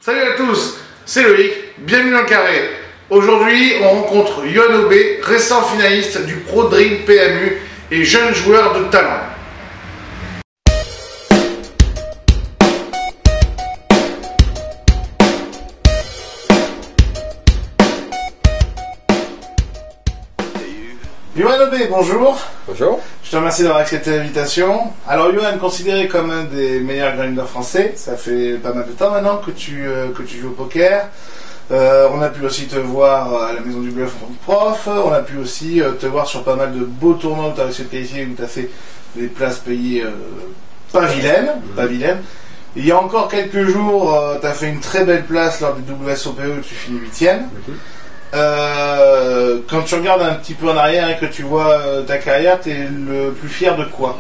Salut à tous, c'est Loïc, bienvenue dans le carré. Aujourd'hui, on rencontre Yohan Aubé, récent finaliste du Pro Dream PMU et jeune joueur de talent. Yohan Aubé, bonjour. Bonjour. Je te remercie d'avoir accepté l'invitation. Alors Yohan, considéré comme un des meilleurs grinders français, ça fait pas mal de temps maintenant que tu joues au poker. On a pu aussi te voir à la Maison du Bluff en tant que prof. On a pu aussi te voir sur pas mal de beaux tournois où tu as réussi à te qualifier, où tu as fait des places payées pas vilaines. Pas vilaines. Il y a encore quelques jours, tu as fait une très belle place lors du WSOPE où tu finis 8e. Quand tu regardes un petit peu en arrière et que tu vois ta carrière, tu es le plus fier de quoi?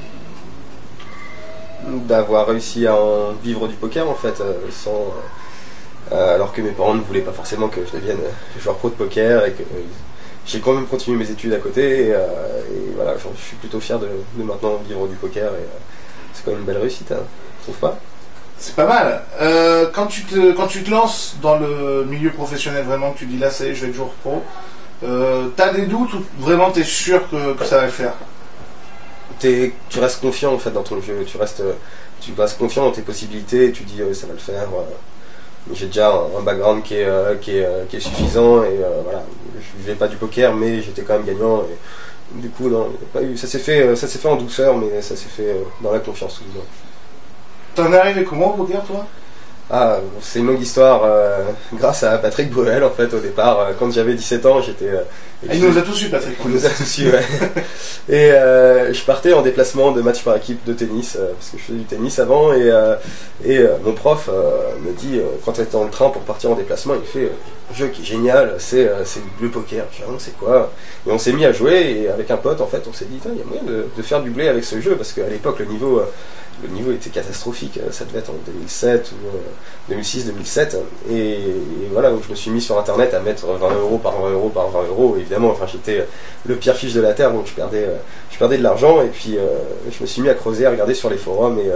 D'avoir réussi à en vivre du poker en fait, alors que mes parents ne voulaient pas forcément que je devienne joueur pro de poker et que j'ai quand même continué mes études à côté et voilà, je suis plutôt fier de maintenant vivre du poker et c'est quand même une belle réussite, hein, tu trouves pas? C'est pas mal. Quand tu te lances dans le milieu professionnel, vraiment, que tu dis là, ça y est, je vais être joueur pro, t'as des doutes ou vraiment t'es sûr que ça va le faire? Tu restes confiant en fait dans ton jeu, tu restes confiant dans tes possibilités et tu dis ça va le faire. J'ai déjà un background qui est suffisant et voilà, je vivais pas du poker mais j'étais quand même gagnant et du coup non, y a pas eu, ça s'est fait en douceur mais ça s'est fait dans la confiance tout le monde. T'en es arrivé comment au poker, toi? Ah, c'est une longue histoire. Grâce à Patrick Bruel, en fait, au départ, quand j'avais 17 ans, j'étais. Il nous a tous eu, Patrick. Il nous a tous eu, ouais. Et je partais en déplacement de match par équipe de tennis, parce que je faisais du tennis avant, et mon prof me dit, quand on était dans le train pour partir en déplacement, il fait un jeu qui est génial, c'est le poker. Je dis, ah, c'est quoi? Et on s'est mis à jouer, et avec un pote, en fait, on s'est dit, il y a moyen de faire du blé avec ce jeu, parce qu'à l'époque, le niveau était catastrophique, ça devait être en 2007 ou 2006-2007 et voilà, donc je me suis mis sur internet à mettre 20 € par 20 € par 20 €, évidemment, enfin j'étais le pire fiche de la terre, donc je perdais de l'argent et puis je me suis mis à creuser, à regarder sur les forums et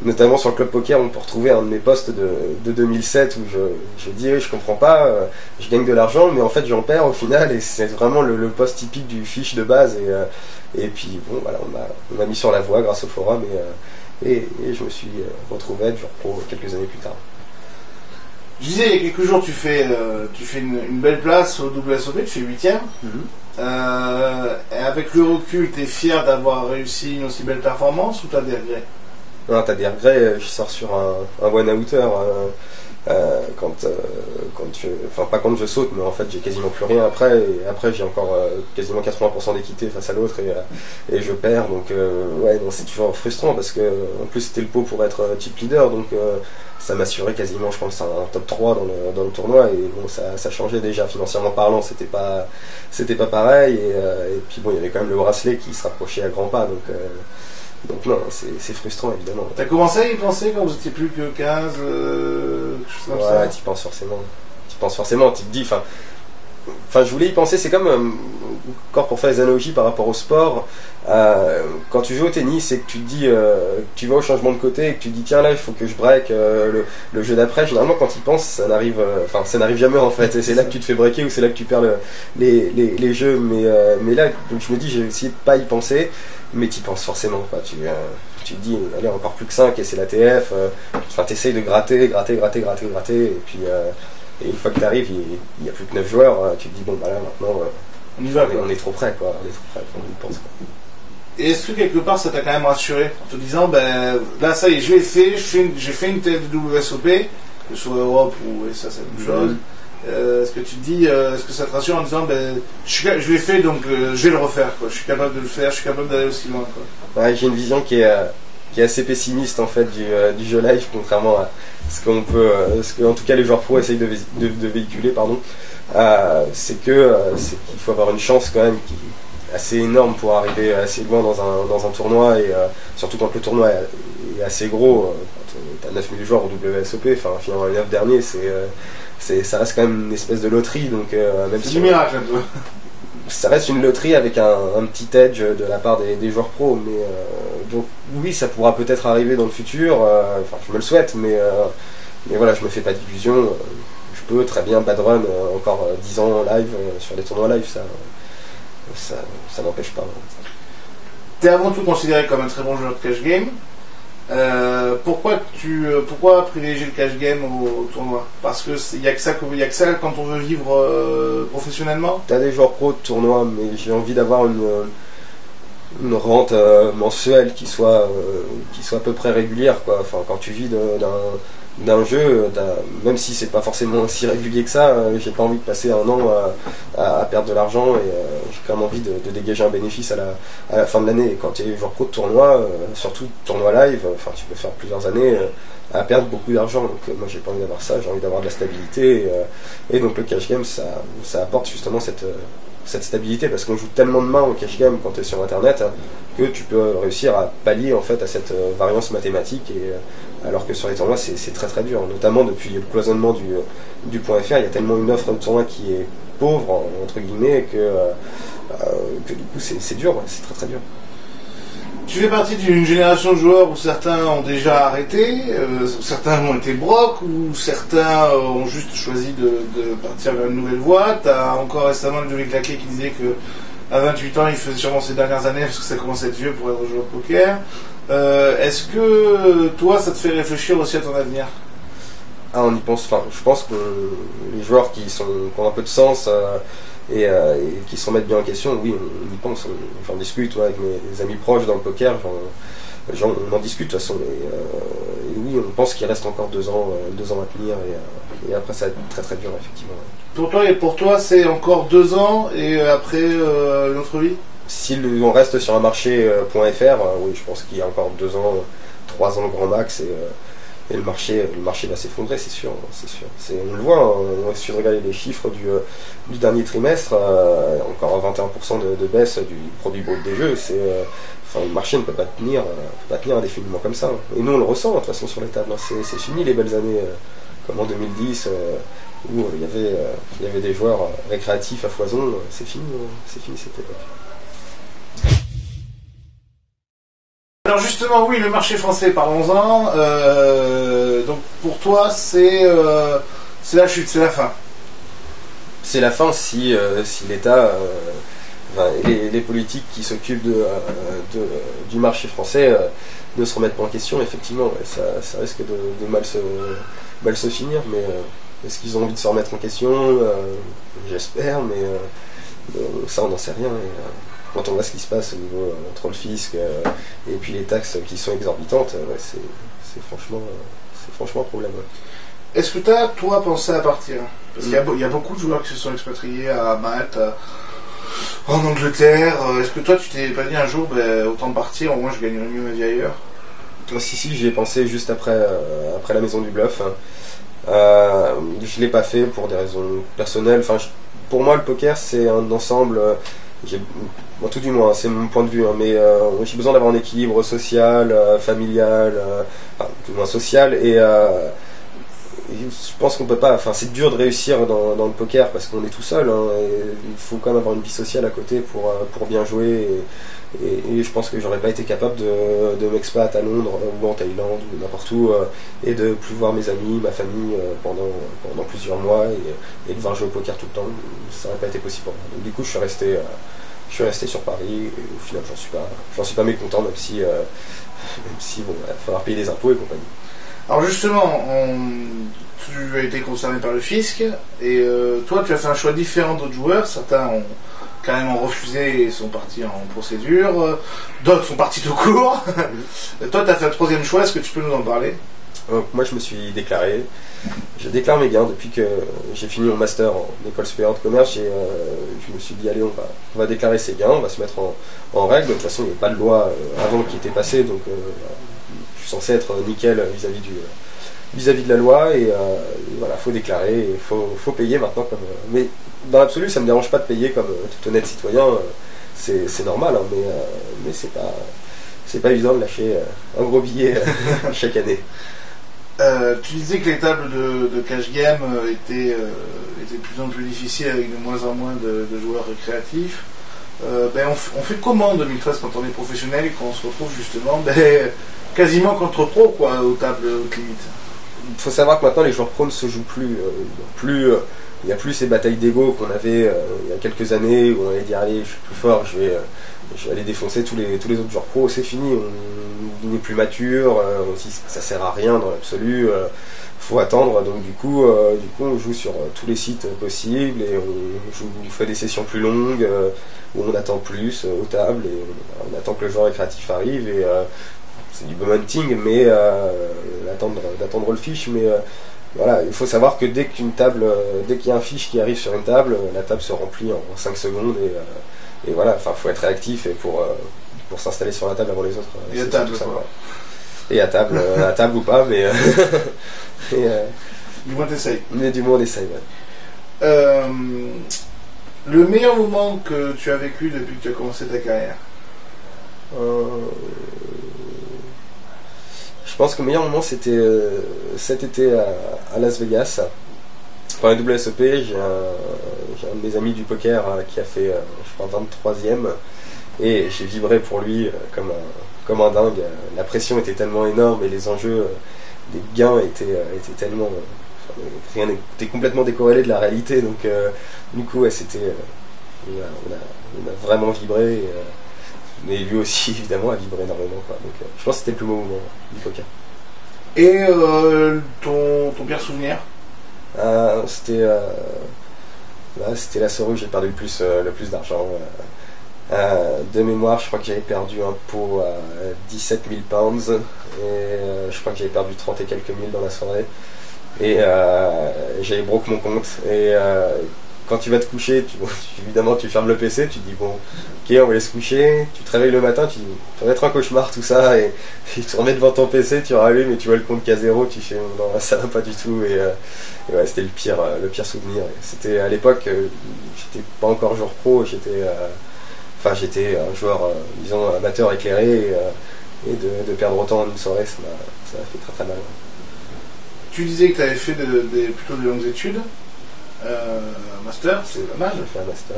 notamment sur le club poker on peut retrouver un de mes posts de 2007 où je dis je comprends pas, je gagne de l'argent mais en fait j'en perds au final et c'est vraiment le post typique du fiche de base et puis bon voilà, on m'a mis sur la voie grâce au forum et je me suis retrouvé être joueur pro quelques années plus tard. Je disais, il y a quelques jours, tu fais une belle place au WSOP, tu fais 8e. Et avec le recul, tu es fier d'avoir réussi une aussi belle performance ou tu as des regrets? Non, t'as des regrets, je sors sur un one-outer pas quand je saute, mais en fait j'ai quasiment plus rien après, et après j'ai encore quasiment 80% d'équité face à l'autre et je perds, donc ouais, non, c'est toujours frustrant parce que en plus c'était le pot pour être chip leader, donc ça m'assurait quasiment, je pense, un top 3 dans le tournoi, et bon, ça changeait déjà financièrement parlant, c'était pas pareil, et puis bon, il y avait quand même le bracelet qui se rapprochait à grands pas, donc non, c'est frustrant évidemment. T'as commencé à y penser quand vous étiez plus que 15, quelque chose comme ça? Ouais, t'y penses forcément, tu te dis, enfin je voulais y penser, c'est comme, encore pour faire les analogies par rapport au sport, quand tu joues au tennis et que tu te dis, tu vas au changement de côté et que tu te dis tiens là il faut que je break le jeu d'après, généralement quand tu y penses ça n'arrive jamais en fait, et c'est là que tu te fais breaker ou c'est là que tu perds les jeux, mais là donc je me dis j'ai essayé de pas y penser, mais tu y penses forcément, quoi. Tu te dis allez encore plus que 5 et c'est la TF, t'essayes de gratter et puis et une fois que tu arrives, il n'y a plus que 9 joueurs, tu te dis bon bah là maintenant on y va, on est trop près, quoi. On y pense, quoi. Et est-ce que quelque part ça t'a quand même rassuré en te disant ben là ça y est, je l'ai fait, j'ai fait une tête de WSOP, que ce soit Europe ou ça c'est la même chose. Est-ce que tu te dis, est-ce que ça te rassure en disant ben je l'ai fait donc je vais le refaire, quoi. Je suis capable de le faire, je suis capable d'aller aussi loin, quoi. Ouais, j'ai une vision qui est assez pessimiste en fait du jeu live, contrairement à ce que en tout cas les joueurs pro essayent de véhiculer, pardon. C'est qu'il faut avoir une chance quand même qui est assez énorme pour arriver assez loin dans un tournoi, et surtout quand le tournoi est assez gros, quand tu as 9000 joueurs au WSOP, enfin finalement les 9 derniers, ça reste quand même une espèce de loterie, donc même c'est du miracle un peu. Ça reste une loterie avec un petit edge de la part des joueurs pros, mais donc oui, ça pourra peut-être arriver dans le futur, enfin je me le souhaite, mais mais voilà, je me fais pas d'illusions. Je peux très bien badrun encore 10 ans en live sur des tournois live, ça n'empêche pas. Tu es avant tout considéré comme un très bon joueur de cash game. Pourquoi privilégier le cash game au tournoi? Parce que y a que ça quand on veut vivre professionnellement. T'as des joueurs pro de tournoi, mais j'ai envie d'avoir une rente mensuelle qui soit à peu près régulière, quoi. Enfin, quand tu vis d'un jeu, même si c'est pas forcément aussi régulier que ça, j'ai pas envie de passer un an à perdre de l'argent, et j'ai quand même envie de dégager un bénéfice à la fin de l'année. Et quand tu es joueur pro de tournoi, surtout tournoi live, enfin tu peux faire plusieurs années à perdre beaucoup d'argent. Donc moi j'ai pas envie d'avoir ça, j'ai envie d'avoir de la stabilité, et donc le cash game ça apporte justement cette stabilité, parce qu'on joue tellement de mains au cash game quand tu es sur internet, que tu peux réussir à pallier en fait à cette variance mathématique, alors que sur les tournois c'est très très dur, notamment depuis le cloisonnement du .fr. Il y a tellement une offre de tournoi qui est pauvre entre guillemets que du coup c'est dur, c'est très très dur. Tu fais partie d'une génération de joueurs où certains ont déjà arrêté, certains ont été brocs, ou certains ont juste choisi de partir vers une nouvelle voie. Tu as encore récemment le Johnny Claquet qui disait que à 28 ans il faisait sûrement ses dernières années parce que ça commence à être vieux pour être joueur de poker. Est-ce que toi ça te fait réfléchir aussi à ton avenir? On y pense, enfin je pense que les joueurs qui ont un peu de sens et qui se remettent bien en question, oui, on y pense, j'en discute avec mes amis proches dans le poker, on en discute de toute façon, et oui, on pense qu'il reste encore 2 ans à tenir, et après ça va être très très dur effectivement. Pour toi c'est encore 2 ans, et après une autre vie? Si on reste sur un marché .fr, oui, je pense qu'il y a encore 2 ans, 3 ans grand max, et le marché va s'effondrer, c'est sûr. On le voit, on suffit de regarder les chiffres du dernier trimestre, encore 21% de baisse du produit brut des jeux. Le marché ne peut pas tenir indéfiniment comme ça. Et nous on le ressent de toute façon sur les tables. C'est fini les belles années comme en 2010 où il y avait des joueurs récréatifs à foison. C'est fini cette époque. Alors justement, oui, le marché français, parlons-en. Donc pour toi, c'est la chute, c'est la fin. C'est la fin si l'État, les politiques qui s'occupent du marché français ne se remettent pas en question. Effectivement, ouais, ça risque de mal se finir. Mais est-ce qu'ils ont envie de se remettre en question? J'espère, mais ça on n'en sait rien. Quand on voit ce qui se passe au niveau entre le fisc et puis les taxes qui sont exorbitantes, c'est franchement un problème. Ouais. Est-ce que tu as, toi, pensé à partir? Parce qu'il y a beaucoup de joueurs qui se sont expatriés à Malte, en Angleterre. Est-ce que toi, tu t'es pas dit un jour, autant partir, au moins je gagnerais mieux ma vie ailleurs? Si, j'y ai pensé juste après la maison du bluff. Je l'ai pas fait pour des raisons personnelles. Enfin, pour moi, le poker, c'est un ensemble... tout du moins, c'est mon point de vue, mais j'ai besoin d'avoir un équilibre social, familial, du moins social, et je pense qu'on peut pas, c'est dur de réussir dans le poker parce qu'on est tout seul, et il faut quand même avoir une vie sociale à côté pour bien jouer, et je pense que j'aurais pas été capable de m'expat à Londres ou en Thaïlande ou n'importe où, et de plus voir mes amis, ma famille pendant plusieurs mois, et de voir jouer au poker tout le temps. Ça n'aurait pas été possible pour moi. Donc, du coup je suis resté sur Paris, et au final j'en suis pas mécontent, même si bon, il va falloir payer des impôts et compagnie. Alors justement, tu as été concerné par le fisc, et toi tu as fait un choix différent d'autres joueurs. Certains ont carrément refusé et sont partis en procédure, d'autres sont partis tout court. Toi tu as fait un troisième choix, est-ce que tu peux nous en parler? Moi je me suis déclaré. Je déclare mes gains depuis que j'ai fini mon master en école supérieure de commerce. Je me suis dit allez, on va déclarer ses gains, on va se mettre en règle. De toute façon il n'y avait pas de loi avant qui était passée, donc je suis censé être nickel vis-à-vis de la loi, et voilà, faut déclarer, et faut payer maintenant. Mais dans l'absolu ça me dérange pas de payer comme tout honnête citoyen, c'est normal, hein, mais c'est pas évident de lâcher un gros billet chaque année. Tu disais que les tables de cash game étaient de plus en plus difficiles, avec de moins en moins de joueurs récréatifs. On fait comment en 2013 quand on est professionnel et qu'on se retrouve justement quasiment contre pro, quoi, aux tables haute limite? faut savoir que maintenant les joueurs pro ne se jouent plus. Il n'y a plus ces batailles d'ego qu'on avait il y a quelques années où on allait dire allez je suis plus fort, je vais aller défoncer tous les autres joueurs pro. C'est fini, on n'est plus mature, on se dit que ça sert à rien dans l'absolu. Faut attendre, donc du coup on joue sur tous les sites possibles et on fait des sessions plus longues où on attend plus aux tables et on attend que le joueur créatif arrive et c'est du momenting mais d'attendre le fiche mais voilà, il faut savoir que dès qu'il y a un fiche qui arrive sur une table, la table se remplit en 5 secondes et voilà, enfin faut être réactif et pour s'installer sur la table avant les autres. Et à table, ça, voilà. Et à table ou pas, mais du moins t'essayes. Mais du moins on essaye, ouais. Le meilleur moment que tu as vécu depuis que tu as commencé ta carrière? Je pense que le meilleur moment c'était cet été à Las Vegas. Pour la WSOP, j'ai un de mes amis du poker qui a fait, je crois, 23e. Et j'ai vibré pour lui comme un dingue. La pression était tellement énorme et les enjeux des gains étaient tellement... rien n'était complètement décorrélé de la réalité. Donc du coup, ouais, on a vraiment vibré. Mais lui aussi, évidemment, a vibré énormément. Quoi. Donc, je pense que c'était le plus beau moment du poker. Et ton pire souvenir? C'était la soirée où j'ai perdu le plus d'argent. De mémoire, je crois que j'avais perdu un pot à 17 000 pounds. Et je crois que j'avais perdu 30 et quelques mille dans la soirée. Et j'avais broke mon compte. Et quand tu vas te coucher, évidemment tu fermes le PC, tu te dis bon, ok, on va aller se coucher, tu te réveilles le matin, tu dis ça va être un cauchemar tout ça, et tu te remets devant ton PC, tu rallumes et tu vois le compte qui a 0, tu fais non, ça va pas du tout, et ouais, c'était le pire souvenir. C'était à l'époque, j'étais pas encore joueur pro, j'étais un joueur, disons, amateur éclairé, et de perdre autant en une soirée, ça m'a fait très très mal. Tu disais que tu avais fait plutôt de longues études. Master, c'est pas mal. J'ai fait un master.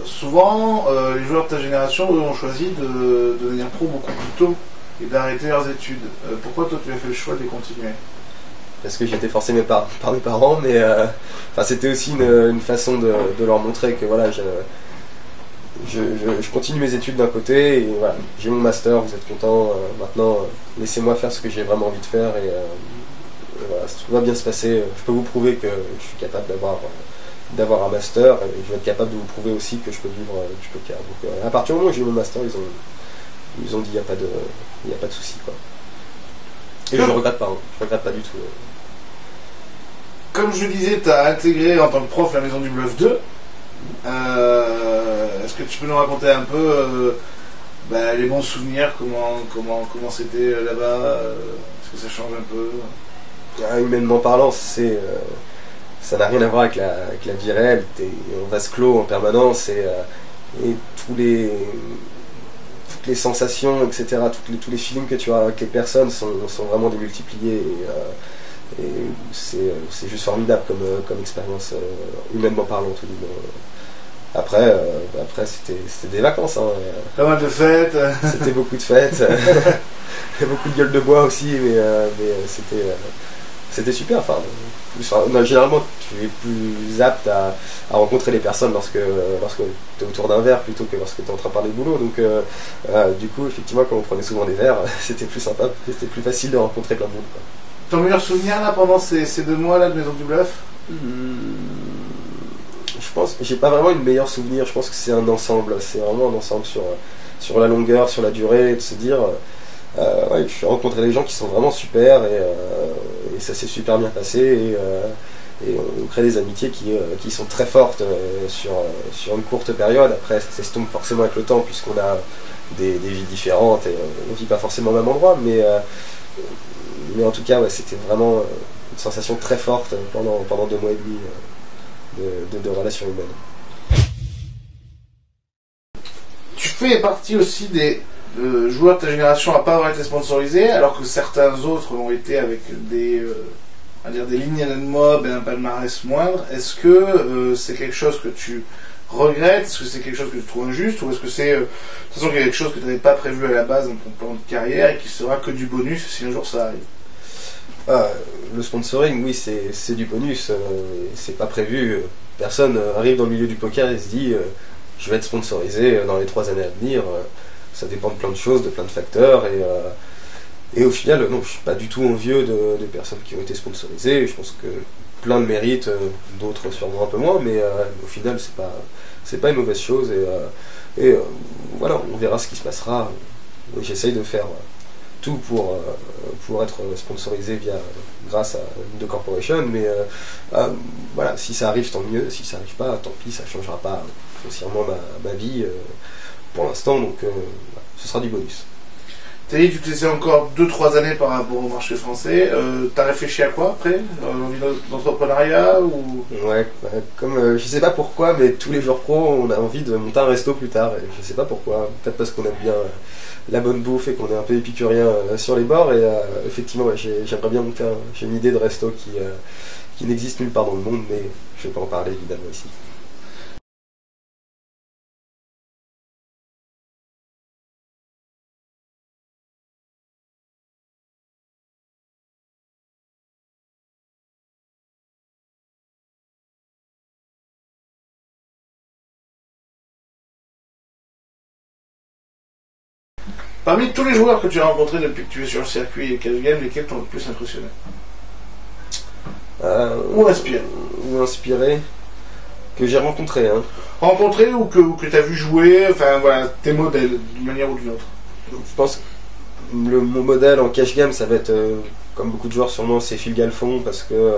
Souvent, les joueurs de ta génération ont choisi de devenir pro beaucoup plus tôt et d'arrêter leurs études. Pourquoi toi tu as fait le choix de les continuer? Parce que j'étais forcé par mes parents, mais c'était aussi une façon de leur montrer que voilà, je continue mes études d'un côté et voilà, j'ai mon master, vous êtes content, maintenant laissez-moi faire ce que j'ai vraiment envie de faire et voilà, tout va bien se passer. Je peux vous prouver que je suis capable d'avoir un master et je vais être capable de vous prouver aussi que je peux vivre du poker. Donc à partir du moment où j'ai eu mon master, ils ont dit il n'y a pas de souci quoi. Et je ne regrette pas, hein. Je regrette pas du tout. Comme je le disais, tu as intégré en tant que prof la Maison du Bluff 2. Est-ce que tu peux nous raconter un peu les bons souvenirs, comment c'était là-bas? Est-ce que ça change un peu? Humainement parlant, ça n'a rien à voir avec la vie réelle. T'es en vase clos en permanence et toutes les sensations, etc., tous les feelings que tu as avec les personnes sont vraiment démultipliés et c'est juste formidable comme expérience, humainement parlant tout du moins. Après c'était des vacances. Hein. Pas mal de fêtes. C'était beaucoup de fêtes. Beaucoup de gueule de bois aussi, mais c'était super. Enfin, généralement, tu es plus apte à rencontrer les personnes lorsque tu es autour d'un verre plutôt que lorsque tu es en train de parler de boulot. Donc, du coup, effectivement, quand on prenait souvent des verres, c'était plus sympa, c'était plus facile de rencontrer plein de monde. Quoi. Ton meilleur souvenir là pendant ces 2 mois là de Maison du Bluff? Je pense que j'ai pas vraiment une meilleure souvenir. Je pense que c'est un ensemble. C'est vraiment un ensemble sur la longueur, sur la durée, de se dire. Ouais, je suis rencontré des gens qui sont vraiment super et ça s'est super bien passé et on crée des amitiés qui sont très fortes sur une courte période. Après, ça s'estompe forcément avec le temps puisqu'on a des vies différentes et on vit pas forcément au même endroit, mais en tout cas, ouais, c'était vraiment une sensation très forte pendant 2 mois et demi de relations humaines. Tu fais partie aussi des joueurs de ta génération à pas avoir été sponsorisés, alors que certains autres l'ont été avec des lignes de mob et un palmarès moindre. Est-ce que c'est quelque chose que tu regrettes? Est-ce que c'est quelque chose que tu trouves injuste? Ou est-ce que c'est de toute façon quelque chose que tu n'avais pas prévu à la base dans ton plan de carrière et qui sera que du bonus si un jour ça arrive? Ah, le sponsoring, oui, c'est du bonus, c'est pas prévu. Personne arrive dans le milieu du poker et se dit je vais être sponsorisé dans les 3 années à venir. Ça dépend de plein de choses, de plein de facteurs. Et au final, non, je suis pas du tout envieux de personnes qui ont été sponsorisées. Je pense que plein le méritent, d'autres sûrement un peu moins, mais au final, c'est pas une mauvaise chose. Voilà, on verra ce qui se passera. J'essaye de faire tout pour être sponsorisé grâce à The Corporation, mais voilà, si ça arrive tant mieux, si ça arrive pas tant pis, ça changera pas foncièrement ma vie pour l'instant, donc ce sera du bonus. T'as dit que tu te laissais encore 2-3 années par rapport au marché français. T'as réfléchi à quoi après? L'envie d'entrepreneuriat ou... Ouais, comme je sais pas pourquoi, mais tous les jours pro, on a envie de monter un resto plus tard. Et je sais pas pourquoi, peut-être parce qu'on aime bien la bonne bouffe et qu'on est un peu épicurien sur les bords. Et effectivement, ouais, j'aimerais bien monter j'ai une idée de resto qui n'existe nulle part dans le monde, mais je vais pas en parler évidemment ici. Parmi tous les joueurs que tu as rencontrés depuis que tu es sur le circuit et cash game, lesquels t'ont le plus impressionné? Ou inspiré? Ou inspiré, que j'ai rencontré. Hein. Rencontré ou que tu as vu jouer, enfin voilà, tes modèles d'une manière ou d'une autre. Je pense que mon modèle en cash game, ça va être, comme beaucoup de joueurs sûrement, c'est Phil Galfond, parce que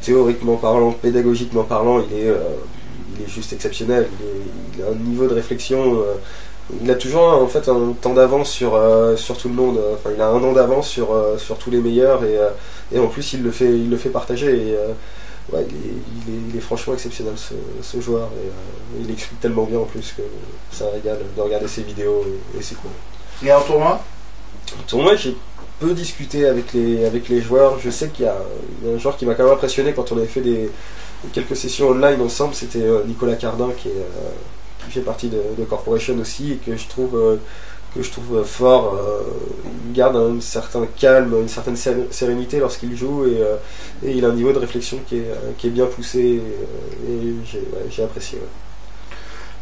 théoriquement parlant, pédagogiquement parlant, il est juste exceptionnel. Il a un niveau de réflexion. Il a toujours en fait un temps d'avance sur tout le monde. Enfin, il a un an d'avance sur tous les meilleurs et en plus il le fait partager. Et, ouais, il est franchement exceptionnel ce joueur. Et, il explique tellement bien en plus que c'est un régal de regarder ses vidéos et c'est cool. Et en tournoi? En tournoi, j'ai peu discuté avec les joueurs. Je sais qu'il y a un joueur qui m'a quand même impressionné quand on avait fait quelques sessions online ensemble. C'était Nicolas Cardin qui fait partie de Corporation aussi et que je trouve fort. Il garde un certain calme, une certaine sérénité lorsqu'il joue et il a un niveau de réflexion qui est bien poussé et j'ai apprécié. Ouais.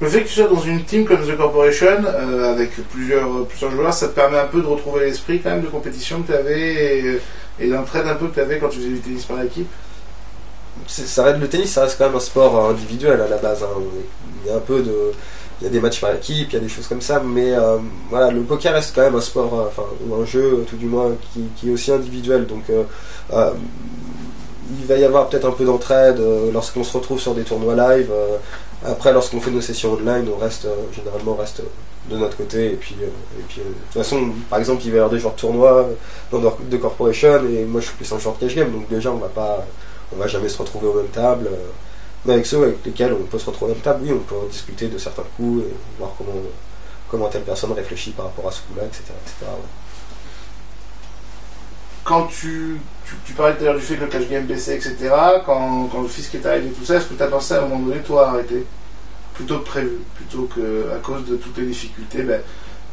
Le fait que tu sois dans une team comme The Corporation, avec plusieurs joueurs, ça te permet un peu de retrouver l'esprit quand même de compétition que tu avais et d'entraide un peu que tu avais quand tu faisais du tennis par équipe? Le tennis, ça reste quand même un sport individuel à la base. Hein. Il y a des matchs par équipe, il y a des choses comme ça, mais voilà, le poker reste quand même un sport, ou un jeu tout du moins qui est aussi individuel. Donc il va y avoir peut-être un peu d'entraide lorsqu'on se retrouve sur des tournois live. Après, lorsqu'on fait nos sessions online, généralement on reste de notre côté. Et puis, de toute façon, par exemple, il va y avoir des joueurs de tournoi dans de Corporation et moi je suis plus un joueur de cash game, donc déjà on va jamais se retrouver aux mêmes tables. Mais avec ceux avec lesquels on peut se retrouver aux mêmes tables, oui, on peut discuter de certains coups et voir comment telle personne réfléchit par rapport à ce coup-là, etc. etc. Ouais. Quand tu parlais tout à l'heure du fait que le cash game baissait, etc., quand le fisc est arrivé et tout ça, est-ce que tu as pensé à un moment donné, toi, à arrêter? Plutôt que prévu, plutôt que à cause de toutes les difficultés,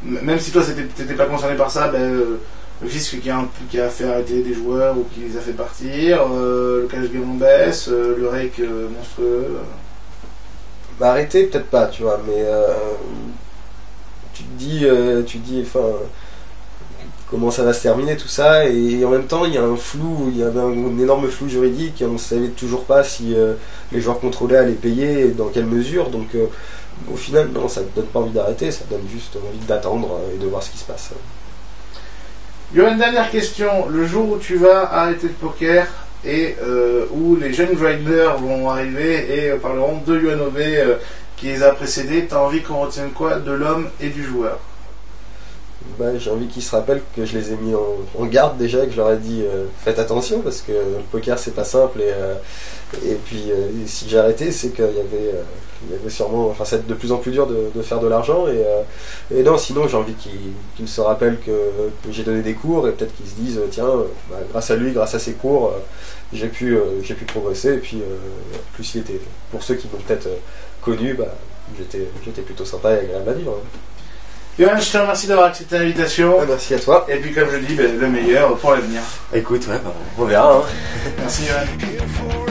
même si toi, t'étais pas concerné par ça, le fisc qui a fait arrêter des joueurs ou qui les a fait partir, le cash game en baisse, le rake monstrueux. Arrêter, peut-être pas, tu vois, mais tu te dis, enfin, comment ça va se terminer tout ça, et en même temps, il y avait un énorme flou juridique, et on ne savait toujours pas si les joueurs contrôlés allaient payer et dans quelle mesure, donc au final, non, ça ne donne pas envie d'arrêter, ça donne juste envie d'attendre et de voir ce qui se passe. Il y a une dernière question. Le jour où tu vas arrêter le poker et où les jeunes grinders vont arriver et parleront de UNOV qui les a précédés, tu as envie qu'on retienne quoi de l'homme et du joueur? J'ai envie qu'ils se rappellent que je les ai mis en garde déjà, que je leur ai dit faites attention parce que le poker c'est pas simple et puis si j'ai arrêté c'est qu'il y avait sûrement, enfin c'est de plus en plus dur de faire de l'argent et non, sinon j'ai envie qu'ils se rappellent que j'ai donné des cours et peut-être qu'ils se disent tiens grâce à lui, grâce à ses cours j'ai pu progresser et puis plus il était, pour ceux qui m'ont peut-être connu, j'étais plutôt sympa et agréable à vivre. Johan, je te remercie d'avoir accepté l'invitation. Merci à toi. Et puis comme je dis, le meilleur pour l'avenir. Écoute, ouais, on verra. Hein. Merci Johan.